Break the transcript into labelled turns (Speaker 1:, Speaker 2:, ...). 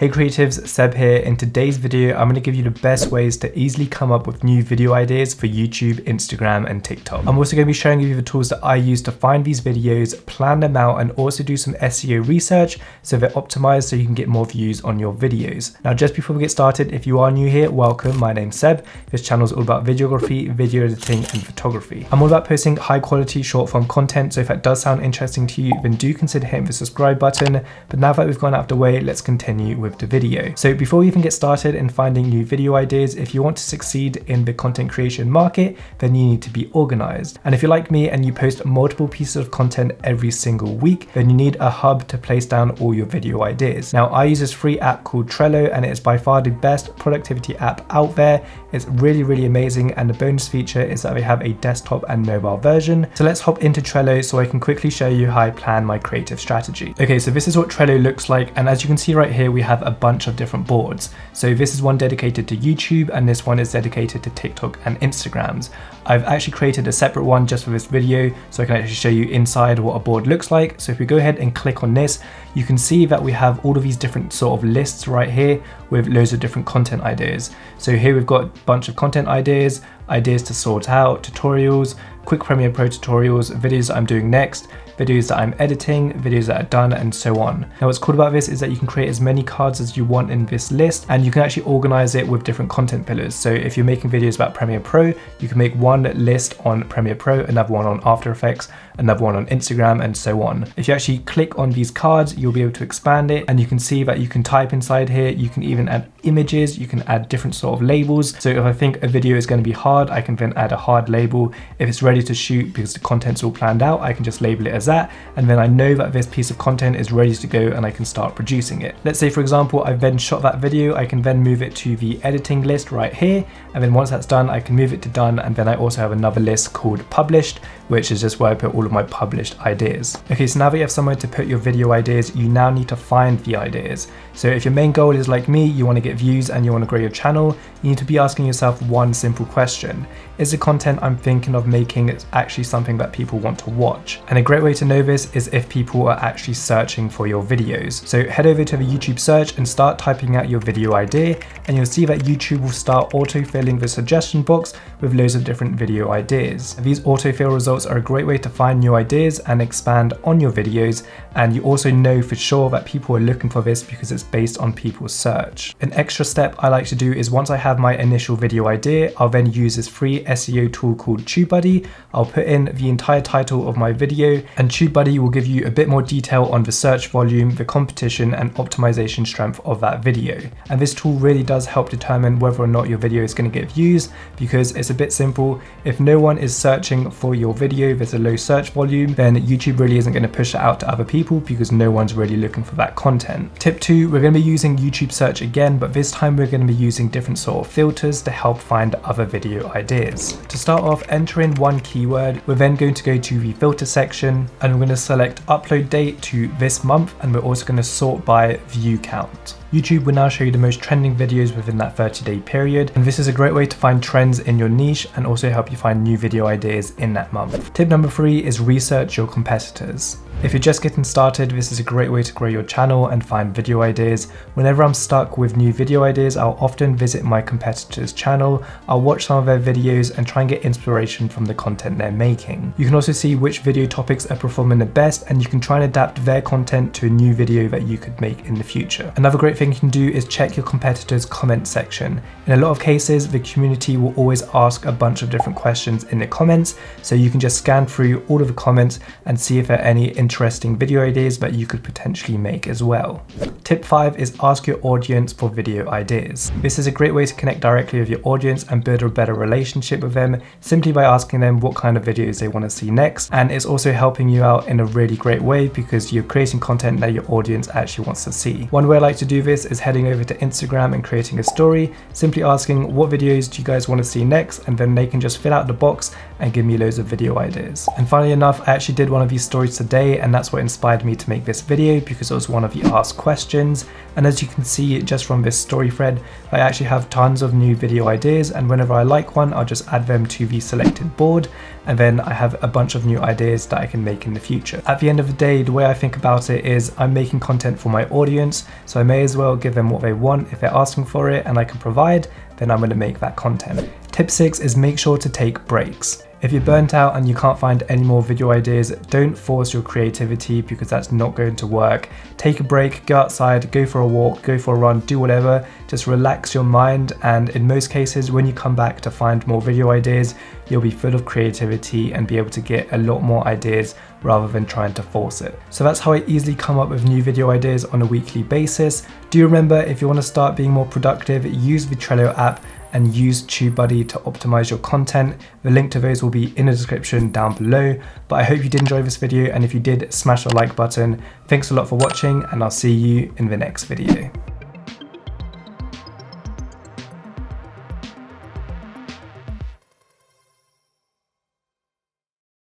Speaker 1: Hey creatives, Seb here. In today's video, I'm going to give you the best ways to easily come up with new video ideas for YouTube, Instagram, and TikTok. I'm also going to be showing you the tools that I use to find these videos, plan them out, and also do some SEO research so they're optimized so you can get more views on your videos. Now, just before we get started, if you are new here, welcome. My name's Seb. This channel is all about videography, video editing, and photography. I'm all about posting high quality short form content, so if that does sound interesting to you, then do consider hitting the subscribe button. But now that we've gone out of the way, let's continue with the video. So before we even get started in finding new video ideas, if you want to succeed in the content creation market, then you need to be organized. And if you're like me and you post multiple pieces of content every single week, then you need a hub to place down all your video ideas. Now, I use this free app called Trello, and it's by far the best productivity app out there. It's really amazing, and the bonus feature is that they have a desktop and mobile version. So let's hop into Trello so I can quickly show you how I plan my creative strategy. Okay, so this is what Trello looks like, and as you can see right here, we have a bunch of different boards. So this is one dedicated to YouTube, and this one is dedicated to TikTok and Instagrams. I've actually created a separate one just for this video so I can actually show you inside what a board looks like. So if we go ahead and click on this, you can see that we have all of these different sort of lists right here with loads of different content ideas. So here we've got a bunch of content ideas to sort out, tutorials, quick Premiere Pro tutorials, videos that I'm doing next, videos that I'm editing, videos that are done, and so on. Now, what's cool about this is that you can create as many cards as you want in this list, and you can actually organize it with different content pillars. So if you're making videos about Premiere Pro, you can make one list on Premiere Pro, another one on After Effects, another one on Instagram, and so on. If you actually click on these cards, you'll be able to expand it, and you can see that you can type inside here. You can even add images, you can add different sort of labels. So if I think a video is going to be hard, I can then add a hard label. If it's ready to shoot because the content's all planned out, I can just label it as that, and then I know that this piece of content is ready to go and I can start producing it. Let's say, for example, I've then shot that video, I can then move it to the editing list right here, and then once that's done, I can move it to done, and then I also have another list called published, which is just where I put all of my published ideas. Okay, so now that you have somewhere to put your video ideas, you now need to find the ideas. So if your main goal is like me, you want to get views and you want to grow your channel, you need to be asking yourself one simple question. Is the content I'm thinking of making actually something that people want to watch? And a great way to know this is if people are actually searching for your videos. So head over to the YouTube search and start typing out your video idea, and you'll see that YouTube will start auto-filling the suggestion box with loads of different video ideas. These autofill results are a great way to find new ideas and expand on your videos, and you also know for sure that people are looking for this because it's based on people's search. An extra step I like to do is once I have my initial video idea, I'll then use this free SEO tool called TubeBuddy. I'll put in the entire title of my video, and TubeBuddy will give you a bit more detail on the search volume, the competition, and optimization strength of that video. And this tool really does help determine whether or not your video is going to get views, because it's a bit simple. If no one is searching for your video, there's a low search volume, then YouTube really isn't going to push it out to other people because no one's really looking for that content. Tip 2, we're going to be using YouTube search again, but this time we're going to be using different sort of filters to help find other video ideas. To start off, enter in one keyword. We're then going to go to the filter section, and we're going to select upload date to this month, and we're also going to sort by view count. YouTube will now show you the most trending videos within that 30-day period, and this is a great way to find trends in your niche and also help you find new video ideas in that month. Tip number 3 is research your competitors. If you're just getting started, this is a great way to grow your channel and find video ideas. Whenever I'm stuck with new video ideas, I'll often visit my competitors' channel, I'll watch some of their videos and try and get inspiration from the content they're making. You can also see which video topics are performing the best, and you can try and adapt their content to a new video that you could make in the future. Another great thing you can do is check your competitors' comment section. In a lot of cases, the community will always ask a bunch of different questions in the comments, so you can just scan through all of the comments and see if there are any interesting video ideas that you could potentially make as well. Tip 5 is ask your audience for video ideas. This is a great way to connect directly with your audience and build a better relationship with them simply by asking them what kind of videos they want to see next, and it's also helping you out in a really great way because you're creating content that your audience actually wants to see. One way I like to do this is heading over to Instagram and creating a story, simply asking what videos do you guys want to see next, and then they can just fill out the box and give me loads of video ideas. And funnily enough, I actually did one of these stories today, and that's what inspired me to make this video, because it was one of the asked questions. And as you can see just from this story thread, I actually have tons of new video ideas, and whenever I like one, I'll just add them to the selected board, and then I have a bunch of new ideas that I can make in the future. At the end of the day, the way I think about it is I'm making content for my audience, so I may as well give them what they want. If they're asking for it and I can provide, then I'm going to make that content. Tip 6 is make sure to take breaks. If you're burnt out and you can't find any more video ideas, don't force your creativity, because that's not going to work. Take a break, go outside, go for a walk, go for a run, do whatever. Just relax your mind, and in most cases, when you come back to find more video ideas, you'll be full of creativity and be able to get a lot more ideas rather than trying to force it. So that's how I easily come up with new video ideas on a weekly basis. Do remember, if you want to start being more productive, use the Trello app and use TubeBuddy to optimize your content. The link to those will be in the description down below. But I hope you did enjoy this video, and if you did, smash the like button. Thanks a lot for watching, and I'll see you in the next video.